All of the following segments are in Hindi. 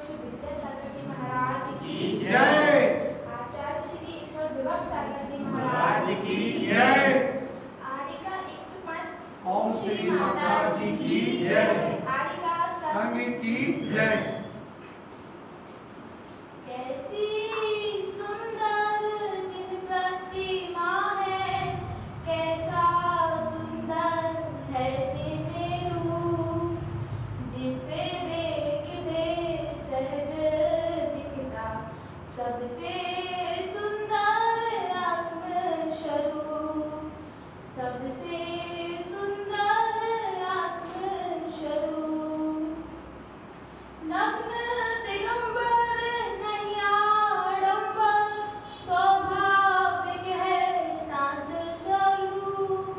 श्री विद्यासागर जी महाराज की जय। आचार्य श्री ईश्वर विभव सागर जी महाराज की जय। आरिका 105 ओम श्री माता जी की जय। आरिका संघ की जय। कैसी सुंदर जिन प्रतिमा है, कैसा सुंदर है जिन रूप, जिसे देखते सहज दिखता सबसे सुंदर आत्मस्वरूप, सबसे सुंदर आत्मस्वरूप। नग्न दिगंबर नहीं आडंबर, स्वाभाविक है शांत स्वरूप,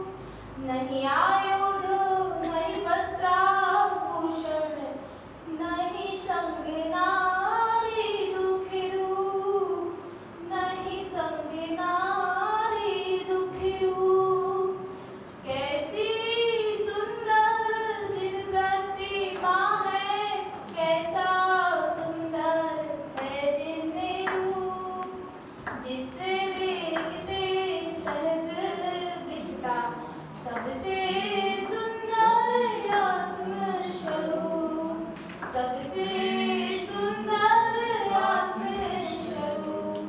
नहीं आयुध नहीं वस्त्राभूषण, नहीं संग नारी दुखी रूप, नहीं संग नारी दुखी रूप। कैसी सुंदर जिन प्रतिमा है, कैसा सुंदर है जिन रूप, जिसे देखते सहज दिखता सबसे सुंदर आत्मस्वरूप, सबसे सुंदर आत्मस्वरूप।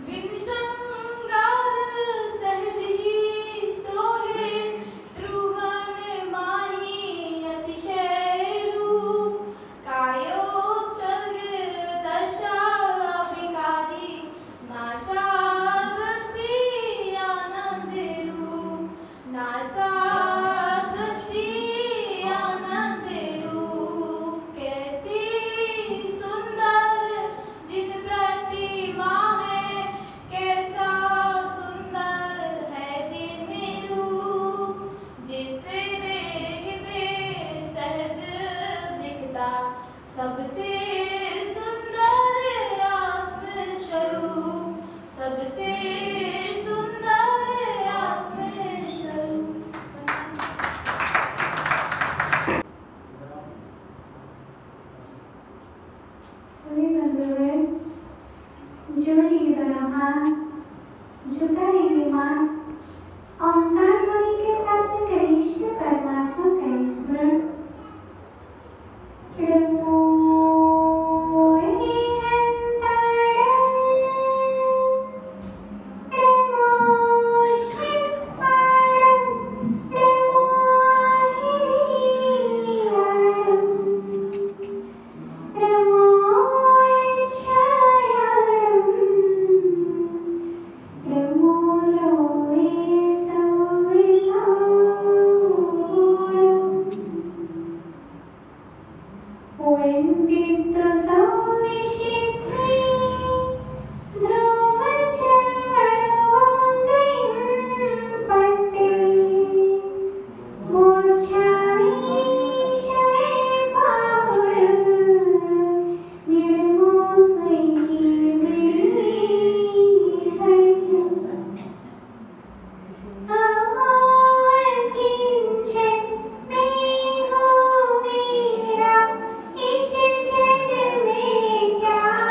बिन श्रृंगार सहज ही सोहे, त्रुवन माही अतिशय रूप, कायोत्सर्ग दशा विकारी, नासा दृष्टि आनंद रूप, नासा दृष्टि आनंद रूप। कैसी सुंदर जिन प्रतिमा है, कैसा सुंदर है जिन रूप, जिसे देखते सहज दिखता सबसे सुंदर आत्मस्वरूप, सबसे सुंदर आत्मस्वरूप। सभी बंधुगण जोड़ी की तरह झुकाए हुए मां ओंकार ध्वनि के साथ में कनिष्ठ परमात्मा का स्मरण। इस जग में क्या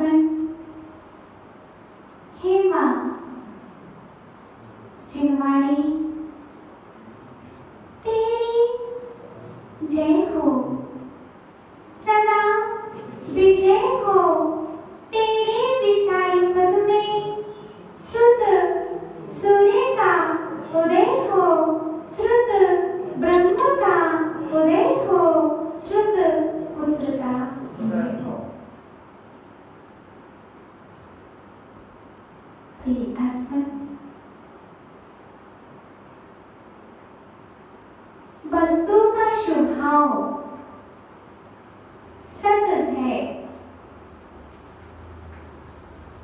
अर्पण। हे माँ जिनवाणी, तेरी जय हो, सदा विजय हो। तेरे विशाल पद में श्रुत सूर्य का उदय हो, श्रुत ब्रह्म का उदय हो, श्रुत पुत्र का उदय हो। प्रिय आत्मा, वस्तु का स्वभाव सत है।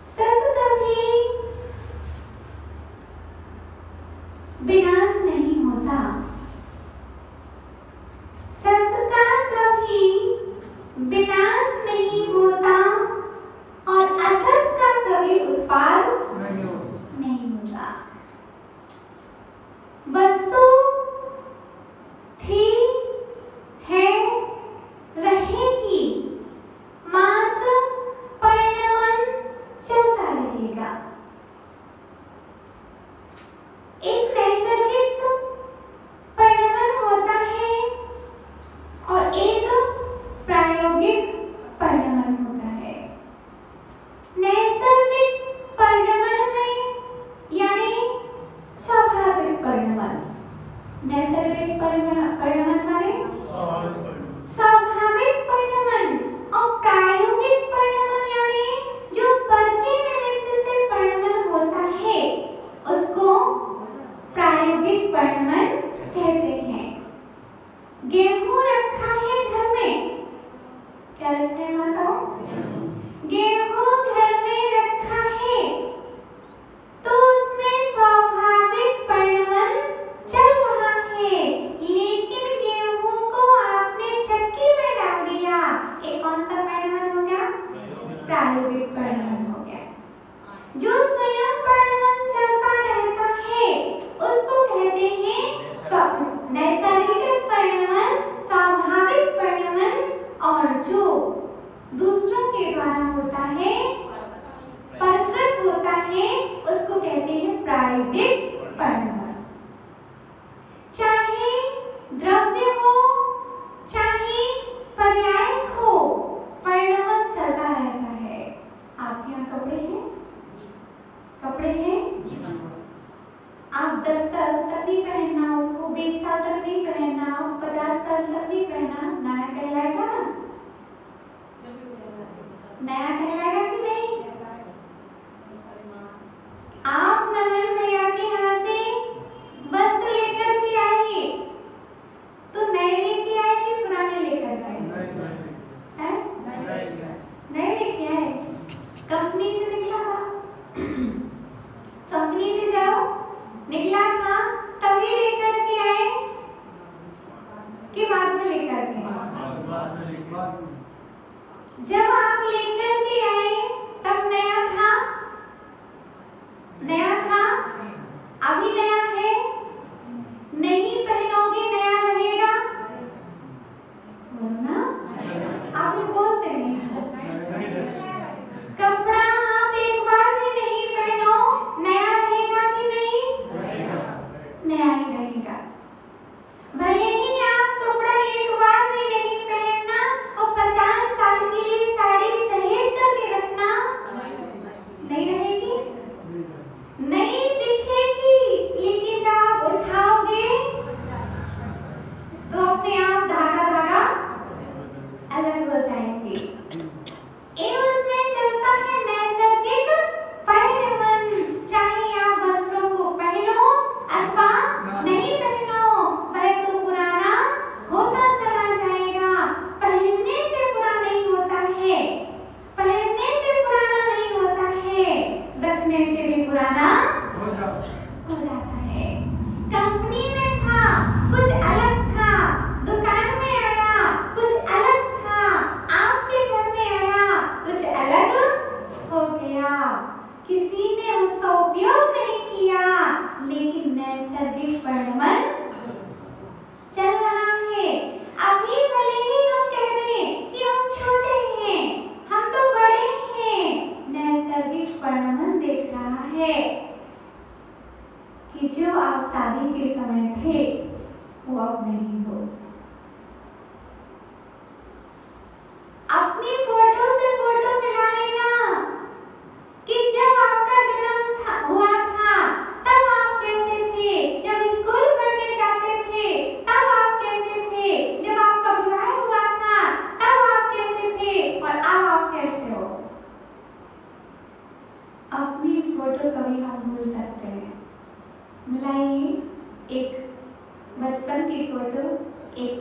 सत कभी विनाश नहीं होता। सत का कभी विनाश नहीं होता और असत का कभी उत्पाद नहीं होता। वस्तु थी, है, रहेगी, मात्र परिणमन चलता रहेगा। एक नैसर्गिक परिणमन होता है और एक प्रायोगिक परिणमन होता है। नैसर्गिक परिणमन में यानी स्वाभाविक परिणमन, नैसर्गिक परिणमन माने स्वाभाविक परिणमन, और प्रायोगिक परिणमन यानी जो करके निमित्त से परिणमन होता है उसको प्रायोगिक परिणमन कहते हैं। गेहूं रखा है घर में, क्या रखा है माताओं? गेहूं घर में रखा है तो उसमें स्वाभाविक परिणमन चल रहा है, लेकिन गेहूं को आपने चक्की में डाल दिया, ये कौन सा परिणमन हो गया? प्रायोगिक परिणमन हो गया। जो स्वयं परिणमन चलता रहता है उसको कहते हैं नैसर्गिक परिणमन, स्वाभाविक परिणमन, और जो दूसरों के द्वारा होता है, प्रकृत होता है, उसको कहते हैं प्रायोगिक परिणमन। चाहे द्रव्य हो, चाहे पर्याय हो, परिणमन चलता रहता है। आपके यहाँ कपड़े हैं? कपड़े हैं? आप 10 साल तक नहीं पहनना उसको, 20 साल तक नहीं पहनना, 50 साल तक नहीं पहनना, नया कहलाएगा ना? नया कहलाएगा कि नहीं? आप नमन भैया के यहाँ से वस्त्र लेकर के आइए तो नए लेके आए कि पुराने लेकर आए? नए लेके आए। कंपनी से निकला था, कंपनी से जाओ निकला था तभी लेकर के आए कि बाद में लेकर के? जब आप लेकर के आए तब नया था? नया था? अभी नया है? नहीं पहनोगे नया रहेगा? बोलो ना, आप बोलते नहीं। कपड़ा आप एक बार में नहीं पहनो, नया रहेगा कि नहीं? नया ही रहेगा। भले ही आप कपड़ा एक बार में नहीं पहनना और 50 साल के लिए साड़ी सहेज करके रखना, नहीं रहेगी, नहीं दिखेगी, लेकिन जब आप उठाओगे तो अपने आप धागा धागा अलग हो जाएंगे। ये उसमें चलता है नैसर्गिक परिणमन। चाहे आप वस्त्रों को पहनो अथवा नहीं पहनो, वह तो पुराना होता चला जाएगा। पहनने से पुराना नहीं होता है, पहनने से पुराना नहीं होता है, रखने से भी पुराना हो जाता है। कंपनी में था कुछ अलग था, दुकान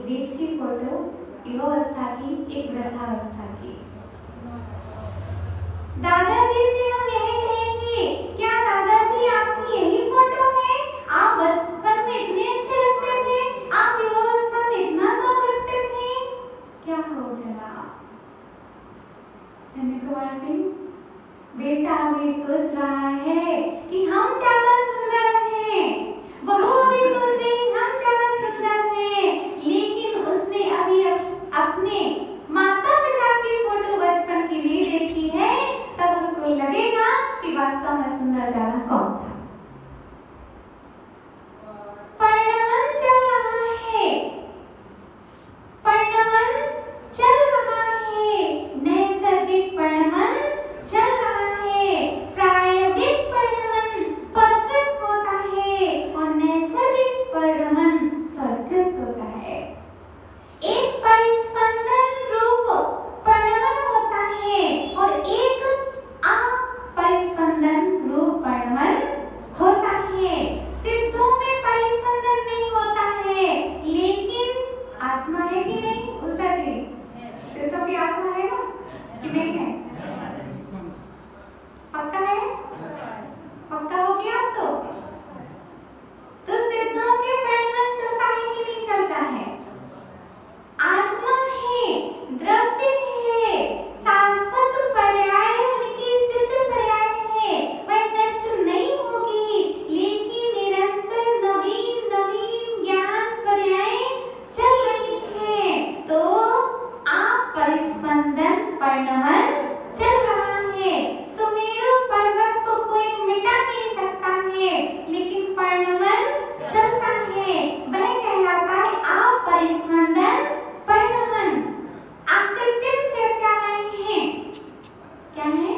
बीच की फोटो युवावस्था की, एक वृद्धावस्था की। दादाजी से हम यही कहेंगे, क्या दादाजी आपकी यही फोटो है? आप बचपन में इतने अच्छे लगते थे, आप युवावस्था में इतना शौक रखते थे, क्या हो चला? धन्य कुमार सिंह बेटा अभी सोच रहा है कि हम ज्यादा सुंदर हैं, बहू अभी सोच रही है हम ज्यादा सुंदर हैं, लेकिन उसने अभी अपने माता पिता की फोटो बचपन की नहीं देखी है, तब उसको लगेगा कि वास्तव में सुंदर ज्यादा कौन था। परिणमन चल रहा है, परिणमन चल रहा है, नैसर्गिक परिणमन चल रहा है, प्रायोगिक परिणमन प्रकृत होता है और नैसर्गिक परिणमन स्वीकृत होता है। एक परिस्पंदन रूप परिणमन होता है और एक अपरिस्पंदन रूप परिणमन होता है। सिद्धों में परिस्पंदन नहीं होता है, लेकिन आत्मा है कि नहीं? उषा जी, सिद्धों की आत्मा है ना कि नहीं है? पक्का है? पक्का हो गया तो सिद्धों के परिणमन चलता है कि नहीं चलता है? आत्मा है, द्रव्य है, शाश्वत पर्याय उनकी सिद्ध पर्याय है, वह नष्ट नहीं होगी, लेकिन निरंतर नवीन नवीन ज्ञान पर्याय चल रही है। तो आप परिस्पंदन परिणमन चल रहा है। सुमेरु पर्वत को कोई मिटा नहीं सकता है, लेकिन परिणमन चलता है, वह कहलाता है अपरिस्पंदन परिणमन। आकृतिम चैत्यालय है, क्या है?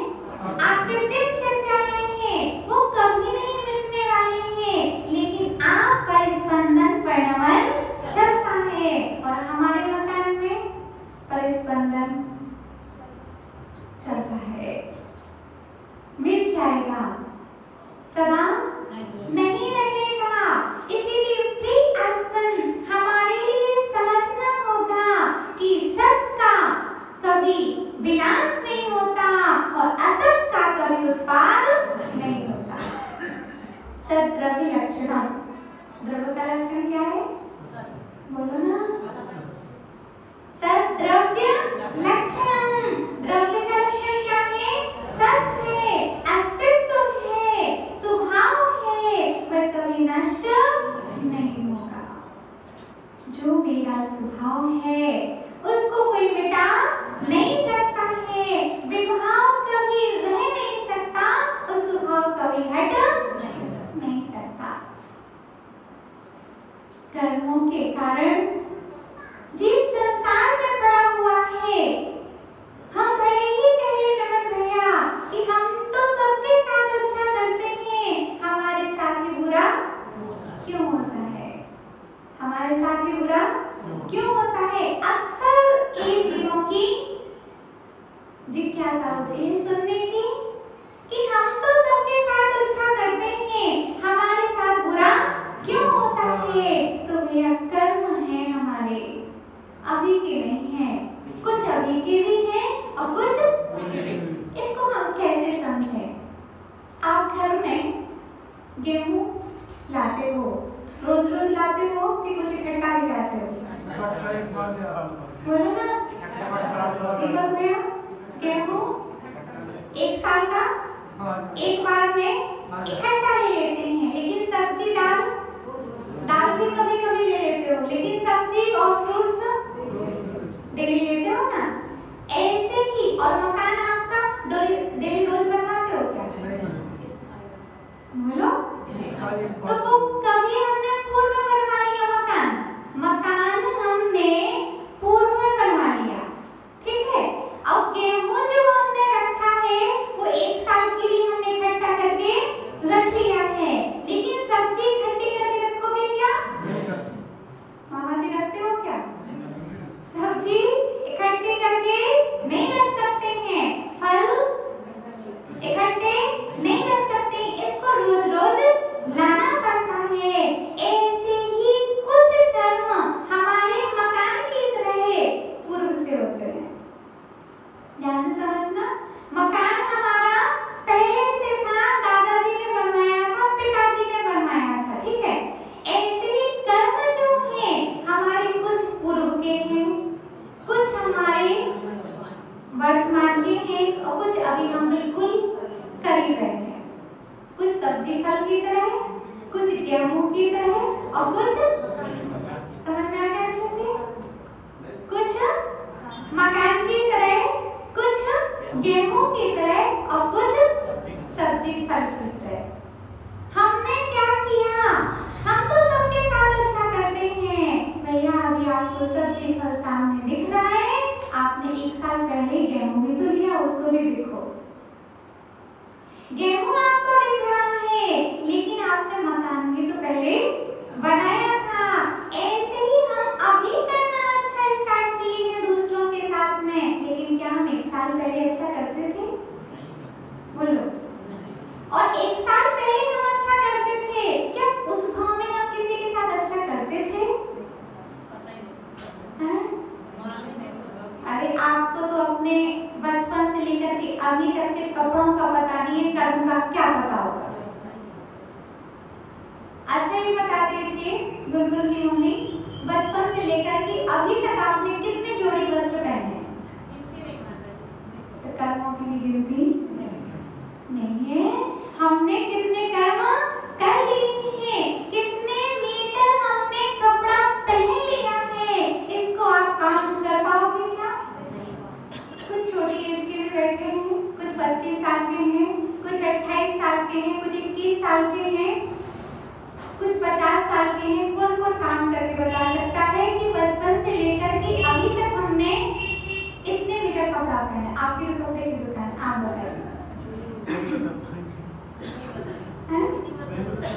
आकृतिम चैत्यालय है, वो कभी नहीं मिटने वाले हैं, लेकिन अपरिस्पंदन परिणमन चलता है। और हमारे मकान में परिस्पंदन चलता है, मिट जाएगा, सदा नहीं रहेगा। इसीलिए प्रिय आत्मन हमारे लिए समझना होगा कि सत का कभी विनाश नहीं होता और असत का कभी उत्पाद नहीं होता। सत द्रव्य लक्षण, द्रव्य का लक्षण क्या है? बोलो ना। सत द्रव्य लक्षणम, द्रव्य का लक्षण क्या है? सत है, अस्तित्व है, स्वभाव है, वह कभी नष्ट नहीं होगा। जो मेरा स्वभाव है उसको कोई मिटा नहीं सकता है, विभाव कभी रह नहीं सकता, उस स्वभाव कभी हट नहीं सकता। कर्मों के कारण जीव संसार में पड़ा हुआ है। हम भले ही कहे नमन भैया कि हम तो सबके साथ अच्छा करते हैं, हमारे साथ ही बुरा क्यों होता है? हमारे साथ ही बुरा क्यों होता है? अक्सर एक जीवों की जिज्ञासा होती है सुनने की कि हम तो सबके साथ अच्छा करते हैं, हमारे साथ बुरा क्यों होता है? तो भैया कर्म है हमारे, अभी के नहीं है, कुछ अभी के भी हैं और कुछ। इसको हम कैसे समझें? आप घर में गेहूं लाते हो, रोज रोज लाते हो कि कुछ इकट्ठा भी लाते हो? बोलो ना। दीपक भैया, गेहूं एक साल का एक बार में इकट्ठा ले लेते हैं, लेकिन सब्जी दाल भी कभी कभी ले लेते हो, लेकिन सब्जी और फ्रूट्स डेली लेते हो ना। ऐसे ही और मकान आपका डेली रोज बनवाते हो क्या? बोलो। तो वो कभी हमने पूर्व में बनवा लिया मकान हमने पूर्व में बनवा लिया, ठीक है। अब गेहूं जो हमने रखा है वो एक साल के लिए हमने इकट्ठा करके रख लिया है, लेकिन सब्जी इकट्ठी करके रखोगे क्या? मामा जी रखते हो क्या? वर्तमान के हैं और कुछ अभी हम बिल्कुल करीब रहे हैं। कुछ सब्जी फल की तरह, कुछ गेहूं की तरह और कुछ समझ में आ गया अच्छे से, कुछ मकान की तरह, कुछ गेहूं की तरह और कुछ सब्जी फल की तरह। हमने क्या किया? हम तो सबके साथ अच्छा करते हैं। भैया अभी आपको सब्जी फल सामने दिख रहा है, आपने 1 साल पहले गेहूं भी तो लिया, उसको भी देखो। गेहूं आपको दिख रहा है, लेकिन आपने मकान भी तो पहले बनाया था। ऐसे ही हम अभी करना अच्छा स्टार्ट किए हैं दूसरों के साथ में, लेकिन क्या हम 1 साल पहले अच्छा करते थे? बोलो। और 1 साल पहले हम अच्छा करते थे, क्या उस भाव में हम किसी के साथ अच्छा करते थे? अरे आपको तो अपने बचपन से लेकर के अभी तक के कपड़ों का पता नहीं है, कर्म का क्या पता होगा। अच्छा ये बता दीजिए गुनगुन की मम्मी, बचपन से लेकर के अभी तक आपने कितने जोड़ी वस्त्र पहने हैं? तो कर्मों की भी गिनती नहीं है। हमने कितने कर्म कर लिए हैं, कितने मीटर हमने कपड़ा पहन लिया है, इसको आप काउंट कर पाओगे क्या? कुछ छोटी एज के भी बैठे हैं, कुछ 25 साल के हैं, कुछ 28 साल के हैं, कुछ 21 साल के हैं, कुछ 50 साल के हैं। कौन कौन काउंट करके बता सकता है कि बचपन से लेकर के अभी तक हमने इतने मीटर कपड़ा पहना? आपकी कपड़े की दुकान, आप बताइए।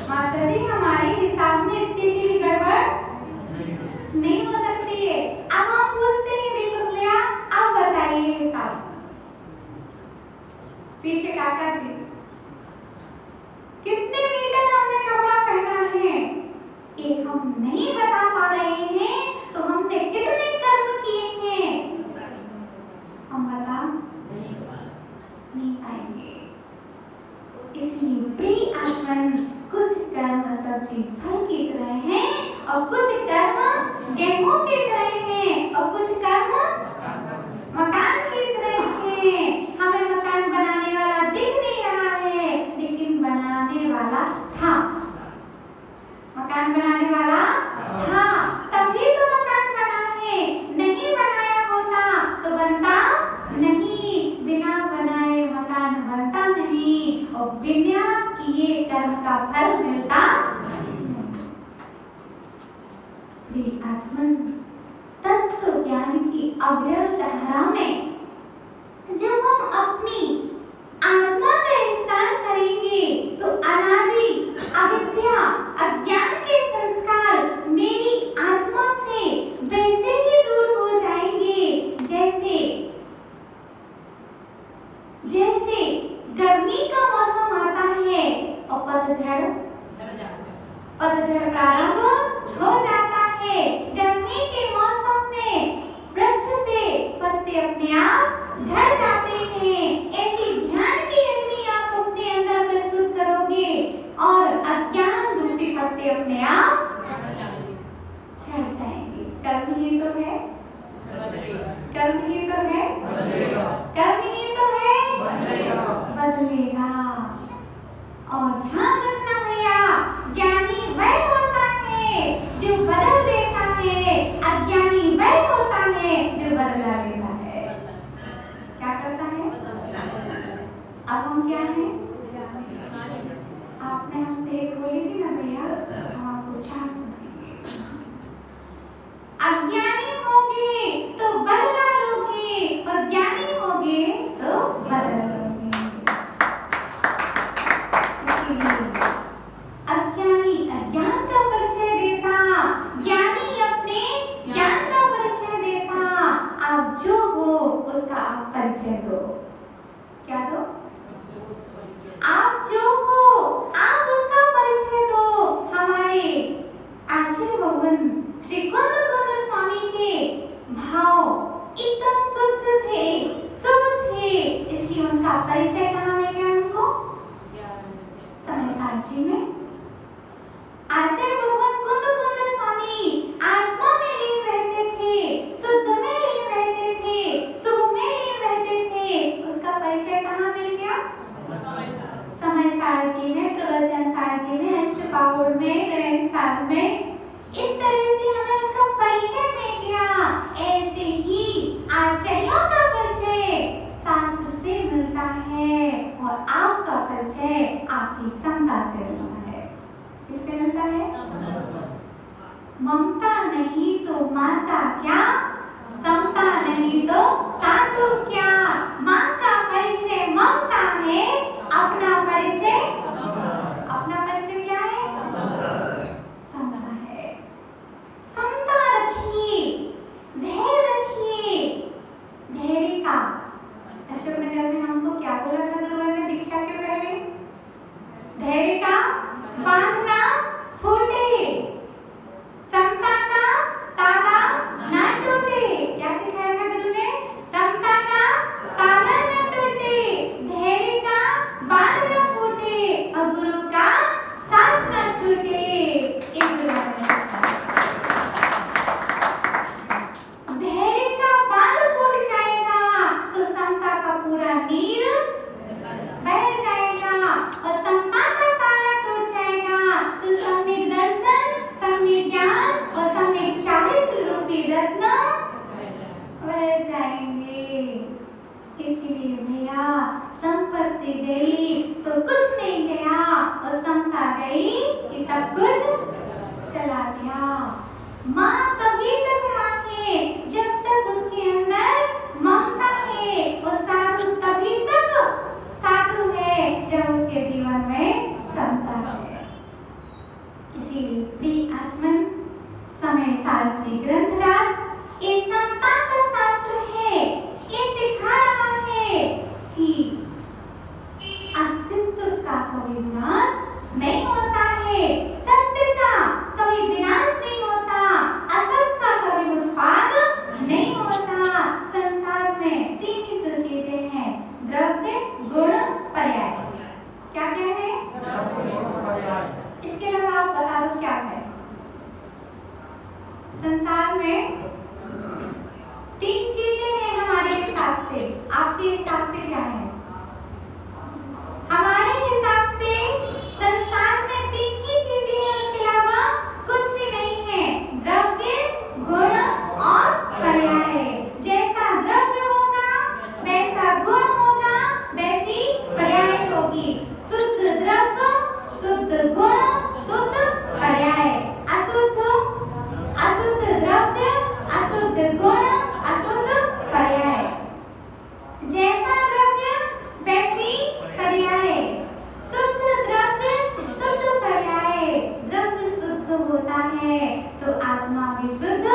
माता जी हमारे हिसाब में इतनी सी भी गड़बड़ नहीं हो सकती है। अब हम पूछते हैं दीपक भैया, अब बताइए हिसाब। पीछे काका जी, कितने मीटर हमने कपड़ा पहना है? एक हम नहीं बता पा रहे हैं तो हमने कितने कर्म किए हैं? हम बता नहीं पाएंगे। इसलिए प्रिय आत्मन, कुछ कर्म सब्जी फल की तरह हैं और कुछ कर्म गेहूं की तरह हैं और कुछ कर्म मकान की तरह हैं। हमें मकान बनाने वाला दिख नहीं रहा है, लेकिन बनाने वाला था। मकान बनाने वाला था, तभी तो मकान बना है। नहीं बनाया होता तो बनता नहीं। बिना बनाए मकान बनता नहीं और बिना किए कर्म का फल मिलता नहीं। आत्मन तत्व ज्ञान की अविरल धारा में जब हम अपनी आत्मा का स्नान करेंगे तो अनादि अविद्या अज्ञान के संस्कार मेरी आत्मा से वैसे ही दूर हो जाएंगे जैसे गर्मी का मौसम आता है और पतझड़ प्रारंभ हो जाता है। गर्मी के मौसम में वृक्ष से पत्ते अपने आप झड़ जाते हैं। ऐसी ध्यान की अग्नि आप अपने अंदर प्रस्तुत करोगे और अज्ञान रूपी पत्ते अपने आप झड़ जाएंगे। कर्म ही तो है, कर्म ही तो है, कर्म ही तो है, बदलेगा। और ध्यान रखना भैया, ज्ञानी वह होता है जो बदल देता है, अज्ञानी वह होता है जो बदला लेता है। क्या करता है? अब हम क्या हैं? आपने हमसे एक बोली थी ना भैया, हम आपको 4 सुनाएंगे। अज्ञानी होगे तो बदला लोगे और ज्ञानी होगे तो बदल लोगे। अज्ञानी अज्ञान का परिचय देता, ज्ञानी अपने ज्ञान का परिचय देता। आप जो हो उसका आप परिचय दो। क्या दो? आप जो हो आप उसका परिचय दो। हमारे आचार्य भगवान श्री कुंद स्वामी के भाव एकदम शुद्ध थे, शुभ थे, इसलिए उनका परिचय कहाँ मिल गया हमको? समयसाची में। आचार्य भगवान कुंद स्वामी आत्मा में लीन रहते थे, शुद्ध में लीन रहते थे, शुभ में लीन रहते परिचय आपकी समता से मिलता है। किससे मिलता है? ममता नहीं तो माता क्या, समता नहीं तो साधु क्या। माँ का परिचय ममता है, अपना परिचय क्या है? समता है। समता रखिए, धैर्य रखिए। धैर्य का अशोक नगर में हमको क्या बोला था गुरुवर ने दीक्षा के पहले? धैर्य का बांधना फूटे, समता का ताला ना टूटे। क्या सिखाया था गुरु ने? समता का ताला ना टूटे, धैर्य का बांध ना फूटे और गुरु का साथ ना छूटे। ये गुरु ने सिखाया। धैर्य का बांध फूट जाएगा तो समता का पूरा नीर बह जाएगा और समता का ताला टूट जाएगा तो सम्यक दर्शन, सम्यक ज्ञान और सम्यक चारित्र रूपी रत्न बह जाएंगे। इसलिए भैया संपत्ति गई तो कुछ नहीं गया और समता गई कि सब कुछ चला गया। माँ तभी तक माँ है जब तक उसके अंदर ममता है और साधु तभी तक साधु है जब उसके जीवन में समता है। इसीलिए प्रिय आत्मन समय सारची ग्रंथराज ये समता का शास्त्र है। ये सिखा रहा है कि अस्तित्व का कभी विनाश नहीं होता है, सत्य का कभी विनाश नहीं होता, असत का कभी उत्पाद नहीं होता। संसार में तीन ही तो चीजें हैं, द्रव्य, गुण, पर्याय। क्या क्या है? इसके अलावा आप बता दो क्या है? संसार में तीन चीजें हैं हमारे हिसाब से, आपके हिसाब से क्या है? हमारे हिसाब से संसार में तीन ही चीजें हैं, उसके अलावा कुछ भी नहीं है। द्रव्य, गुण और पर्याय। जैसा द्रव्य होगा वैसा गुण होगा, वैसी पर्याय होगी। शुद्ध द्रव्य, शुद्ध गुण, शुद्ध पर्याय। अशुद्ध द्रव्य, अशुद्ध गुण, अशुद्ध पर्याय। जैसा द्रव्य वैसी पर्याय। शुद्ध द्रव्य, शुद्ध पर्याय। द्रव्य शुद्ध होता है तो आत्मा भी शुद्ध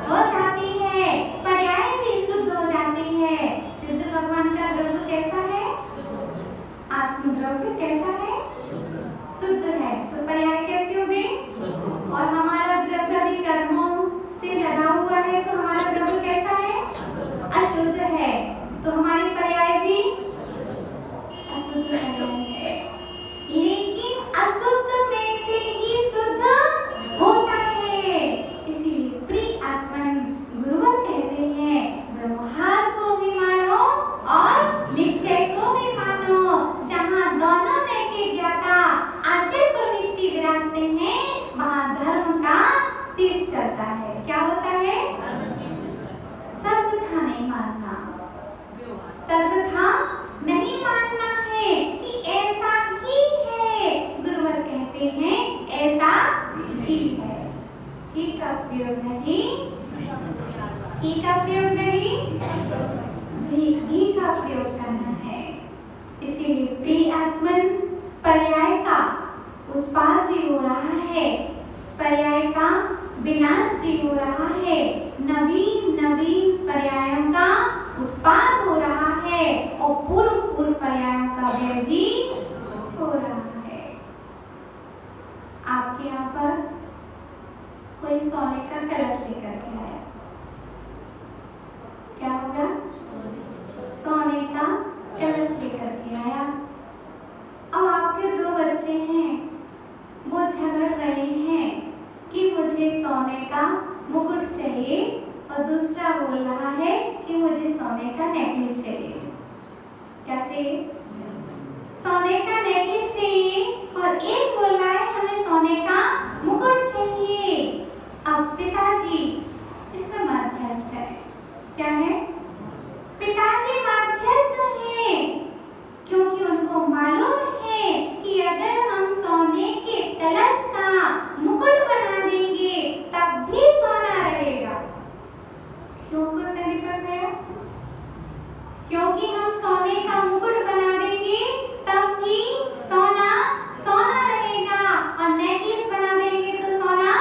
हो जाती है, पर्याय भी शुद्ध हो जाती है। चित्र भगवान का द्रव्य कैसा है? आत्म द्रव्य कैसा है? शुद्ध है। तो पर्याय कैसी होगी? और हमारा द्रव्य भी कर्मों से लगा हुआ है तो हमारा द्रव्य कैसा है? अशुद्ध है। तो हमारी पर्याय भी अशुद्ध है। लेकिन अशुद्ध में से ही शुद्ध होता है। इसीलिए प्रिय आत्मन गुरुवर कहते हैं व्यवहार को भी मानो और निश्चय को भी मानो। जहाँ दोनों नैके ज्ञाता आचर प्रविष्टि विराजते हैं वहाँ धर्म का तीर्थ चलता है। क्या होता है? सर्वथा नहीं मानना, सर्वथा नहीं मानना है कि ऐसा ही है। गुरुवर कहते हैं ऐसा ही है। ही का प्रयोग नहीं, ही का प्रयोग नहीं, ही का प्रयोग करना है। इसीलिए प्रिय आत्मन पर्याय का उत्पाद भी हो रहा है, पर्याय का विनाश भी हो रहा है। नवीन नवीन पर्यायों का उत्पाद हो रहा है और पूर्व पूर्व पर्यायों का व्यय भी हो रहा है। आपके यहाँ पर कोई सोने का कलश लेकर के आया, क्या होगा? सोने का कलश लेकर के आया। अब आपके दो बच्चे हैं, वो झगड़ रहे हैं कि मुझे सोने का मुकुट चाहिए और दूसरा बोल रहा है कि मुझे सोने का नेकलेस चाहिए। क्या चाहिए? सोने का नेकलेस चाहिए और एक बोल रहा है हमें सोने का मुकुट चाहिए। अब पिताजी इसमें मध्यस्थ है। क्या है? पिताजी मध्यस्थ हैं क्योंकि उनको मालूम है सोने का मुकुट बना देंगे तब भी सोना सोना रहेगा, और नेकलेस बना देंगे तो सोना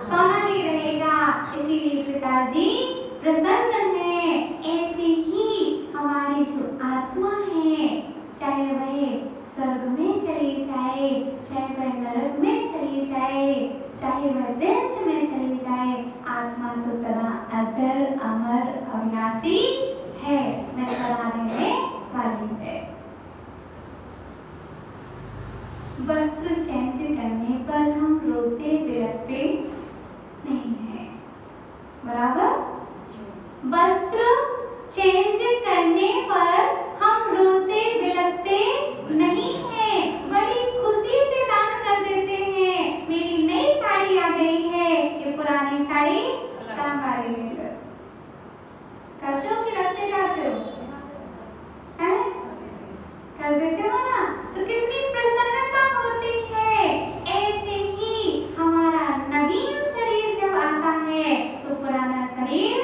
सोना ही रहेगा। इसीलिए पिताजी प्रसन्न है। ऐसे ही हमारी जो आत्मा है, चाहे वह स्वर्ग में चली जाए, चाहे वह नरक में चली जाए, चाहे वह वृक्ष में चली जाए, आत्मा तो सदा अजर अमर अविनाशी है, मैं सदा रहने वाली है। वस्त्र चेंज करने पर हम रोते बिलखते नहीं हैं, बराबर? वस्त्र चेंज करने पर हम रोते बिलखते नहीं हैं, बड़ी खुशी से दान कर देते हैं। मेरी नई साड़ी आ गई है, ये पुरानी साड़ी काम वाली ले लो। करते हो कि रखते जाते हो? हैं? कर देते हो ना? तो कितनी प्रसन्नता होती है। ऐसे ही हमारा नवीन शरीर जब आता है तो पुराना शरीर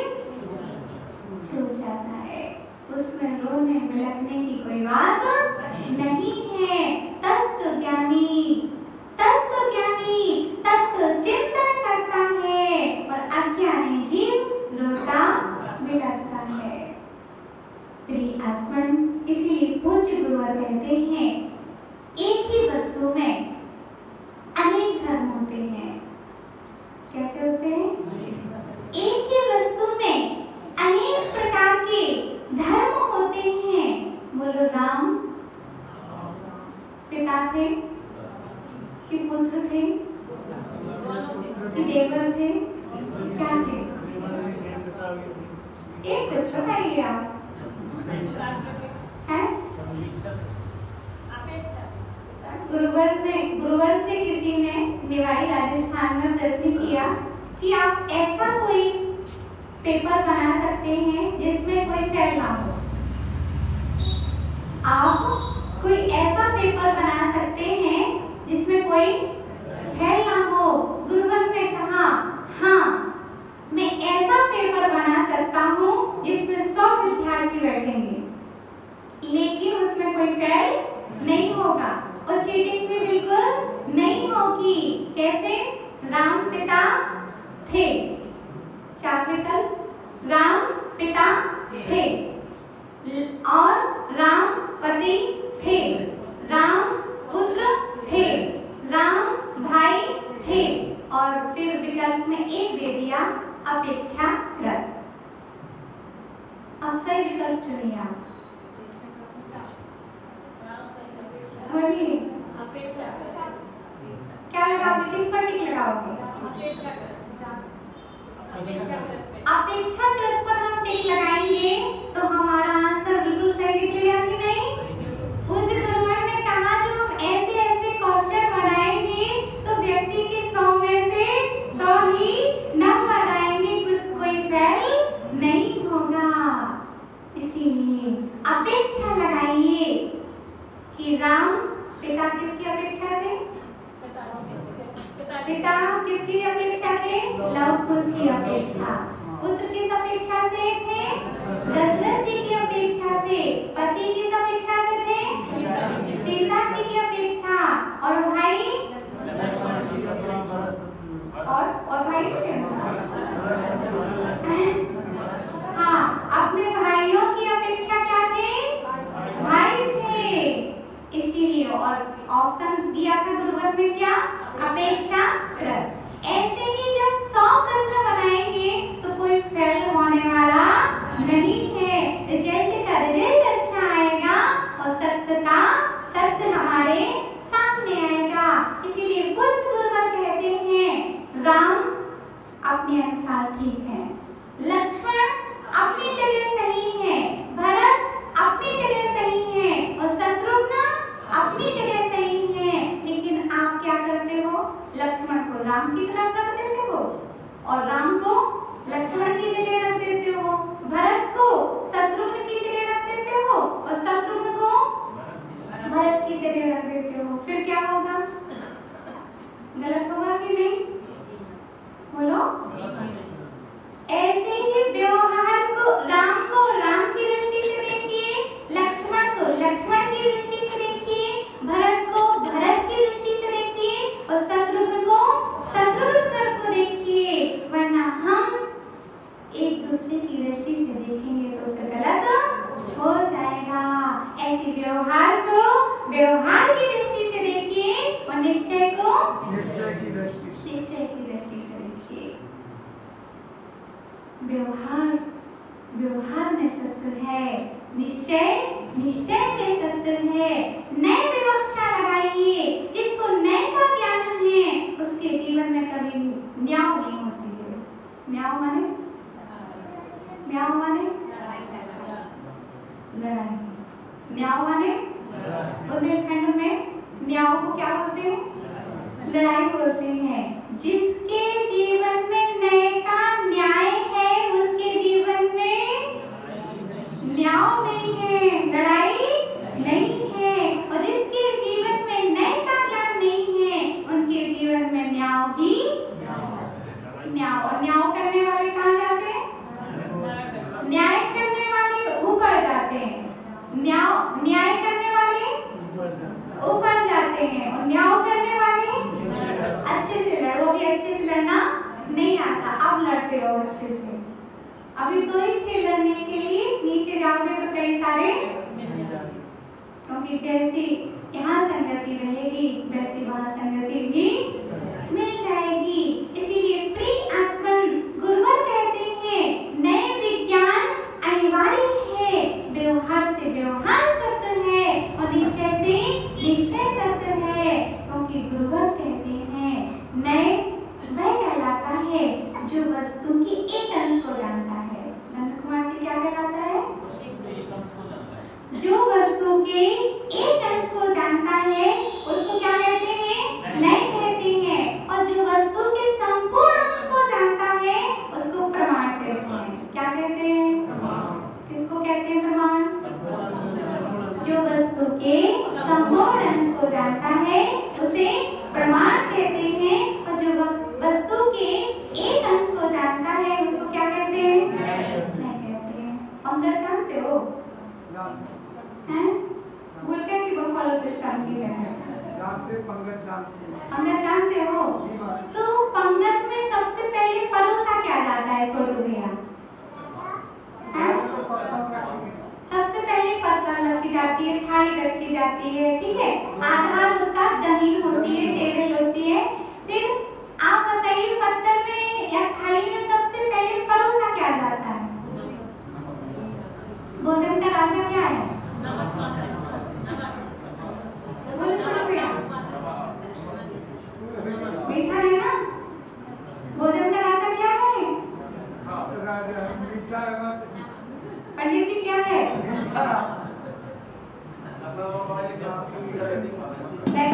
छूट जाता है, उसमें रोने बिलखने की कोई बात नहीं है। तत्व ज्ञानी तत्व चिंतन करता है और अज्ञानी जीव रोता बिलखता है। प्रिय आत्मन, इसीलिए पूज्य गुरुवर कहते हैं, एक ही वस्तु में अनेक धर्म होते हैं। कैसे होते हैं? एक ही वस्तु में अनेक प्रकार के धर्म होते हैं। बोलो, राम पिता थे कि पुत्र थे कि देवर थे, क्या थे? एक कुछ बताइए आप। है? गुरुवर से किसी ने निवाई राजस्थान में प्रश्न किया कि आप ऐसा कोई पेपर बना सकते हैं जिसमें कोई फेल ना हो। आप कोई ऐसा पेपर बना सकते हैं जिसमें कोई फेल ना हो। गुरुवर ने कहा, हाँ, मैं ऐसा पेपर बना सकता हूँ जिसमें 100 विद्यार्थी बैठेंगे, लेकिन उसमें कोई फेल नहीं होगा और चीटिंग भी बिल्कुल नहीं होगी। कैसे? राम पिता थे, 4 विकल्प, राम पिता थे और राम पति थे, राम पुत्र थे, राम भाई थे, और फिर विकल्प में एक दे दिया, अपेक्षाकृत। अब सही विकल्प चुनिए आप। बोलिए, क्या लगाओगे? किस पर टिक लगाओगे? अपेक्षाकृत पर हम टिक लगाएंगे तो हमारा आंसर बिल्कुल सही निकलेगा कि नहीं? पूज्य गुरुवर ने कहा, जब हम ऐसे ऐसे क्वेश्चन बनाएंगे तो व्यक्ति के 100 में से 100 ही नंबर आएंगे, कोई फेल नहीं होगा। इसीलिए अपेक्षा लगाइए कि राम पिता किसकी अपेक्षा थे? पिता किसकी अपेक्षा थे? लव कुश की अपेक्षा। पुत्र किस अपेक्षा से थे? दशरथ जी की अपेक्षा से। पति किस अपेक्षा से थे? सीता जी की अपेक्षा। और भाई? और भाई थे? हाँ, अपने भाइयों की अपेक्षा क्या थे? भाई थे। इसीलिए और ऑप्शन दिया था गुरुवर ने क्या? अपेक्षाकृत। ऐसे ही जब 100 प्रश्न बनाएंगे तो कोई फेल होने वाला नहीं है। रिजल्ट का रिजल्ट अच्छा आएगा और सत्य का सत्य हमारे सामने आएगा। इसीलिए कुछ गुरुवर कहते हैं, राम अपने अनुसार ठीक है, देखेंगे तो फिर गलत हो जाएगा। ऐसे व्यवहार को व्यवहार की दृष्टि से देखिए और निश्चय को निश्चय की दृष्टि से देखिए। व्यवहार में सत्य है, निश्चय में सत्य है। नए विवक्षा लगाइए, जिसको नए का ज्ञान है उसके जीवन में कभी न्याय नहीं होती है। न्याय माने लड़ाई। न्याय माने बुंदेलखंड में न्याय को क्या बोलते हैं? लड़ाई बोलते हैं। जिसके जीवन में नए का न्याय है उसके जीवन में न्याय नहीं है, लड़ाई नहीं है। और जिसके जीवन में नए का ज्ञान नहीं है उनके जीवन में न्याय ही न्याय। और न्याय करने वाले कहाँ जाते हैं? न्याय करने वाले ऊपर जाते हैं। न्याय करने वाले ऊपर जाते हैं और न्याय करने वाले अच्छे से लड़ो। भी अच्छे से लड़ना नहीं आता, अब लड़ते रहो अच्छे से। अभी तो ही थे लड़ने के लिए, नीचे जाओगे तो कई सारे, क्योंकि जैसी यहाँ संगति रहेगी वैसी वहाँ संगति भी मिल जाएगी। इसीलिए प्रिय आत्मन गुरुवर कहते हैं नए विज्ञान अनिवार्य है। व्यवहार से व्यवहार सत्य है और निश्चय से निश्चय सत्य है। क्योंकि गुरुवर कहते हैं नए वह कहलाता है जो वस्तु की एक अंश को जानता है। नंद कुमार जी क्या कहलाता है? जो वस्तु के एक अंश को जानता है उसको क्या कहते हैं? नए कहते हैं। और जो वस्तु के संपूर्ण अंश को जानता है उसको प्रमाण कहते हैं। क्या कहते हैं? किसको कहते हैं प्रमाण? जो वस्तु के संपूर्ण अंश को जानता है उसे प्रमाण कहते हैं। और जो वस्तु के एक अंश को जानता है उसको क्या कहते हैं? नहीं कहते हैं। पंकज जानते हो? हैं? भूल गए कि वो फॉलो सिस्टम की जगह पंगत जानते हो? तो पंगत में सबसे पहले परोसा क्या जाता है छोटू भैया? सबसे पहले पत्तल रखी जाती है, थाली रखी जाती है, ठीक है। आधार उसका जमीन होती है, टेबल होती है। फिर आप बताइए पत्तल में या थाली में सबसे पहले परोसा क्या जाता है? भोजन का राजा क्या है? बोलो छोटू भैया। मीठा है ना? भोजन का राजा क्या है? पंडित जी क्या है?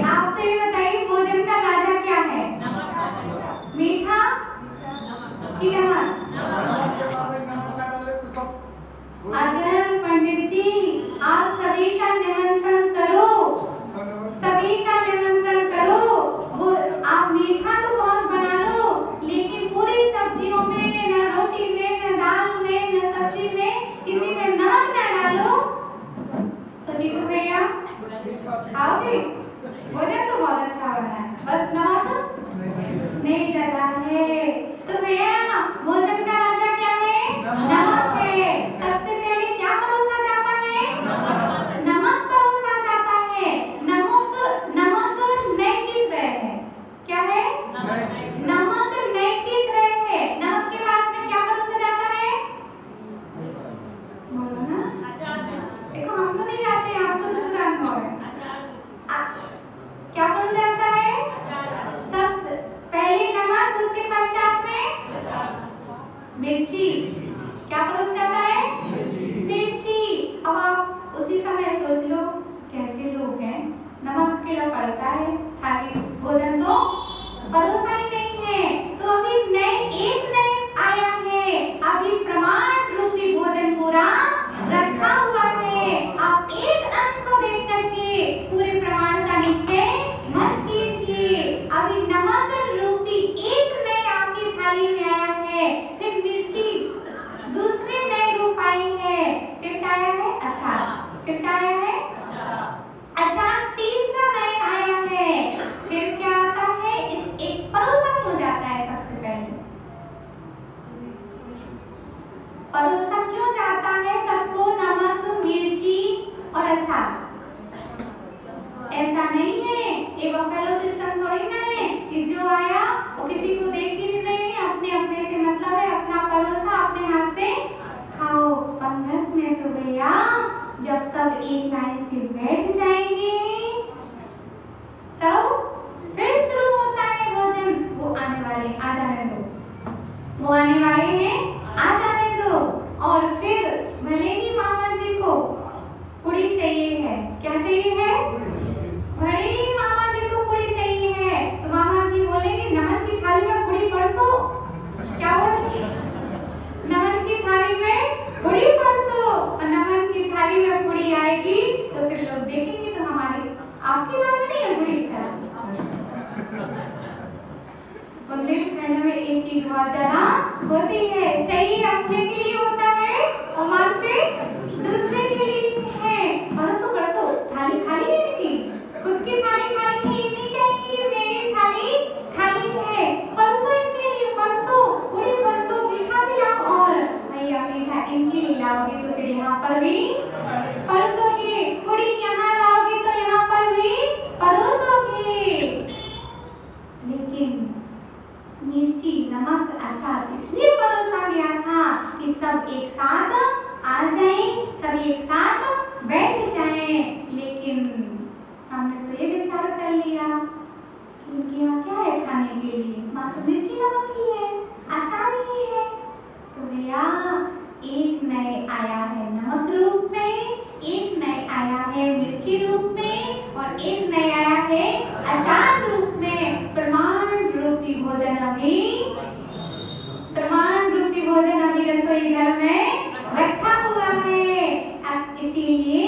आप तो ये बताइए भोजन का राजा क्या है? मीठा कि नमक? अगर पंडित जी आप सभी का निमंत्रण करो, सभी का निमंत्रण करो, वो आप मीठा तो बहुत बना लो लेकिन पूरी सब्जियों में न रोटी में न दाल में न सब्जी में किसी में नमक न डालो तो जीतू भैया आओगे? भोजन तो बहुत अच्छा बना है, बस नमक नहीं डाला है तो भैया भोजन अचार। ऐसा नहीं है, ये बफेलो सिस्टम थोड़ी ना है कि जो आया वो किसी को देख ही नहीं रहे हैं, अपने अपने से मतलब है, अपना परोसा अपने हाथ से खाओ। पंगत में तो भैया जब सब एक लाइन से बैठ जाएंगे सब फिर शुरू होता है भोजन। वो आने वाले आ जाने दो, वो आने वाले हैं आ जाने दो। और फिर भले ही मामा जी को पूरी चाहिए है, क्या चाहिए है, बड़े मामा जी को पूरी चाहिए है, तो मामा जी बोलेंगे नमन की थाली में पूरी परसो। क्या बोलेंगे, नमन की थाली में पूरी परसो। और नमन की थाली में पूरी आएगी तो फिर लोग देखेंगे तो हमारी आपकी थाली में नहीं है पूरी। बुंदेलखंड में एक चीज बहुत ज्यादा होती है, चाहिए अपने के लिए होता है और मांगते दूसरे के लिए है। परसो परसो थाली खाली है कि खुद की थाली खाली है, ये नहीं कहेंगे कि मेरी थाली खाली है। परसो इनके लिए परसो पूरी परसो मीठा भी लाओ, और भैया मीठा इनके लिए लाओगे तो फिर यहाँ पर भी परसोगे, पूरी यहाँ लाओगे तो यहाँ पर भी परोसोगे। लेकिन मिर्ची नमक अचार इसलिए परोसा गया था कि सब एक साथ आ जाए, सब एक साथ बैठ जाए। लेकिन हमने तो ये विचार कर लिया इनके यहाँ क्या है खाने के लिए, मात्र मिर्ची नमक ही है, अचार ही है। तो भैया एक नए आया है नमक रूप में, एक नए आया है मिर्ची रूप में, और एक नए आया है अचार रूप में। प्रमाण रूपी भोजन अभी, प्रमाण रूपी भोजन अभी रसोई घर में रखा हुआ है। अब इसीलिए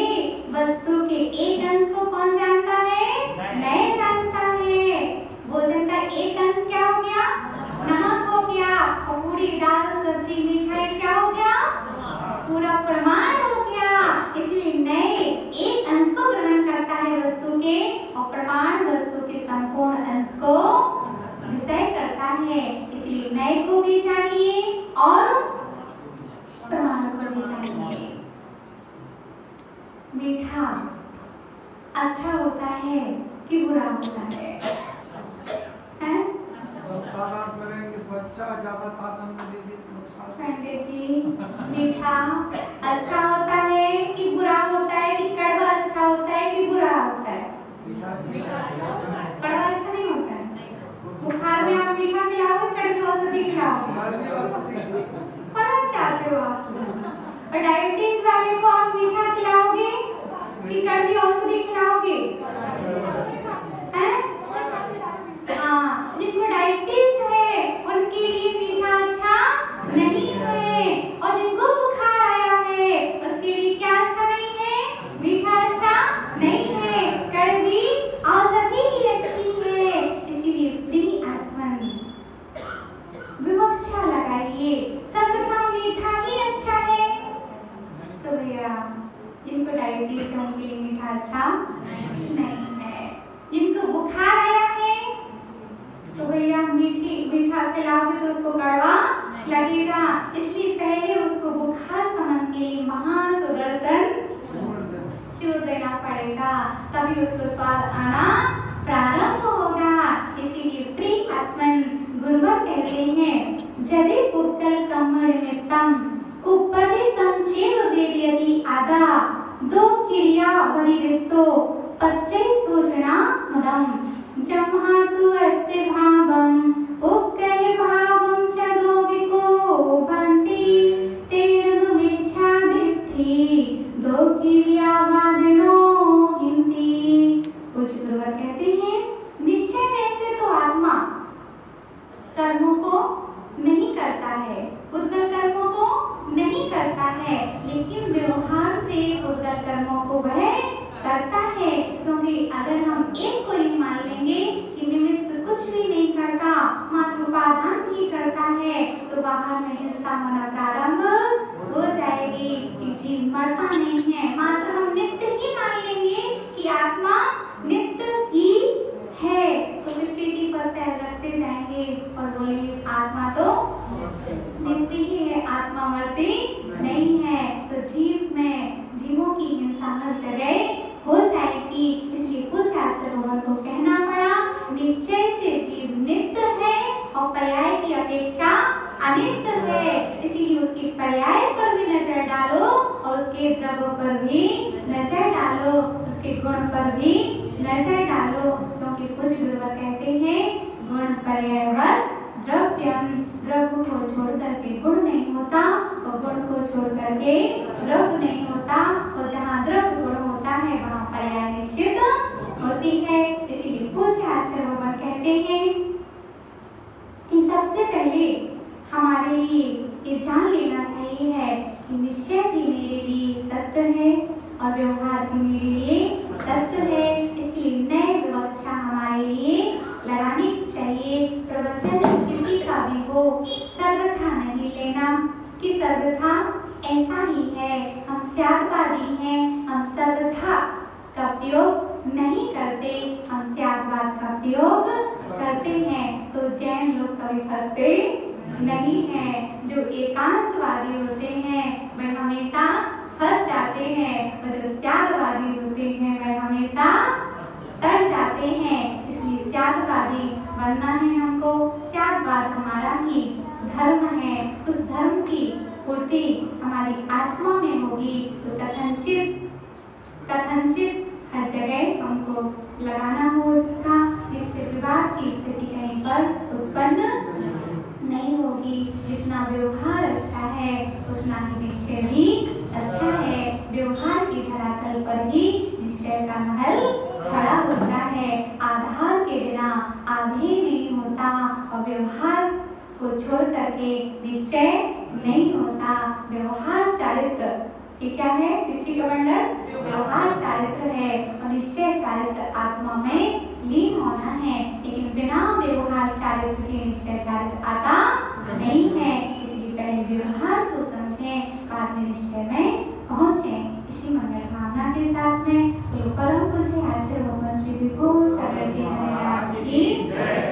वस्तु के एक अंश को कौन जानता है, नए जानता है। भोजन का एक अंश क्या हो गया, नमक हो गया, और पूरी दाल सब्जी मिठाई क्या हो गया, पूरा प्रमाण हो गया। इसलिए नए एक अंश को ग्रहण करता है वस्तु के, और प्रमाण वस्तु के संपूर्ण अंश को विषय करता है। इसलिए नए को भी जानिए और प्रमाण को भी जानिए। मीठा अच्छा होता है कि बुरा होता है, हैं? पंडित जी मीठा अच्छा होता है कि बुरा होता है, कि कड़वा अच्छा होता है कि बुरा होता है? कड़वा अच्छा नहीं होता है। बुखार में आप मीठा खिलाओगे, कड़वी औषधि खिलाओगे, फर्क चाहते हो आप। और डायबिटीज वाले को आप मीठा खिलाओगे कि कड़वी औषधि खिलाओगे, हैं? हाँ, जिनको डायबिटीज है उनके लिए मीठा अच्छा नहीं है, और जिनको बुखार आया है उसके लिए क्या अच्छा नहीं है, मीठा अच्छा नहीं है, कड़वी औषधि ही अच्छी है। इसीलिए प्रिय आत्मन विवक्षा लगाइए, सर्वथा मीठा ही अच्छा है। तो भैया जिनको डायबिटीज है उनके लिए मीठा अच्छा नहीं है। जिनको बुखार आया है तो भैया मीठा खिलाओगे तो उसको कड़वा लगेगा। इसलिए पहले उसको बुखार समन के लिए महासुदर्शन चूर्ण देना पड़ेगा, तभी उसको स्वाद आना प्रारंभ होगा। इसीलिए प्रिय आत्मन गुरुवर कहते हैं, यदि पुत्तल कम्मण निमित्तम कुपदितम चेव वेदयति आदा दो क्रिया वरिवित्तो पच्चै सोजना मदम जम्हातु अत्ते भावम उक्कल भावम च दोविको बंति तेनु मिच्छा दित्थि दो क्रिया वादनो हिंदी। कुछ गुरुवर कहते हैं, निश्चय से तो आत्मा कर्मों को नहीं करता है, उद्गल कर्मों को नहीं करता है, लेकिन व्यवहार से उद्गल कर्मों को वह करता है। क्योंकि अगर हम एक को ही मान लेंगे कि निमित्त कुछ भी नहीं करता, मात्र उपादान ही करता है, तो बाहर में हिंसा होना प्रारंभ हो जाएगी कि जीव मरता नहीं है। मात्र हम नित्य ही मान लेंगे कि आत्मा नित्य ही है, तो फिर चीटी पर पैर रखते जाएंगे और बोलेंगे आत्मा तो नित्य ही है, आत्मा मरती नहीं है। तो जीव में जीवों की हिंसा हर जगह की, इसलिए कुछ आचरण को कहना पड़ा। निश्चय से जीव नित्य है और पर्याय की अपेक्षा अनित्य है, इसीलिए उसकी पर्याय पर भी नजर डालो और उसके द्रव्य पर भी नजर डालो, उसके गुण पर भी नजर डालो, क्योंकि कुछ गुरुवर कहते हैं गुण पर्यायवत् द्रव्यम, द्रव्य को छोड़ करके गुण नहीं होता और गुण को छोड़ करके द्रव्य नहीं होता, और जहाँ द्रव्य गुण होता है वहाँ पर्याय निश्चित होती है। इसीलिए पूज्य आचार्य कहते हैं कि सबसे पहले हमारे लिए ये जान लेना चाहिए है कि निश्चय भी मेरे लिए सत्य है और व्यवहार भी मेरे लिए सत्य है। इसलिए नए विवक्षा हमारे लिए लगानी चाहिए। प्रवचन किसी का भी हो सर्वथा नहीं लेना कि सर्वथा ऐसा ही है, हम स्यादवादी हैं, हम सर्वथा का प्रयोग नहीं करते, हम स्यादवाद का प्रयोग करते हैं। तो जैन लोग कभी फंसते नहीं हैं। जो एकांतवादी होते हैं वे हमेशा फंस जाते हैं और जो स्यादवादी होते हैं वे हमेशा तर जाते हैं। इसलिए स्यादवादी बनना है हमको। स्यादवाद हमारा ही धर्म है, उस धर्म की पूर्ति हमारी आत्मा में होगी तो कथनचित हर जगह हमको लगाना होगा, इससे विवाद की स्थिति कहीं पर उत्पन्न नहीं होगी। जितना व्यवहार अच्छा है उतना ही निश्चय भी अच्छा है। व्यवहार की धरातल पर ही निश्चय का महल खड़ा होता है। आधार के बिना आधे नहीं होता और व्यवहार को छोड़ करके निश्चय नहीं होता। व्यवहार चारित्र ये क्या है? पिछली कमंडल व्यवहार चारित्र है और निश्चय चारित्र आत्मा में लीन होना है, लेकिन बिना व्यवहार चारित्र के निश्चय चारित्र आता नहीं है। इसलिए पहले व्यवहार को समझें, बाद में निश्चय में पहुंचें। इसी मंगल भावना के साथ में परम पूज्य आचार्य भगवान श्री विभू सागर जी महाराज की जय।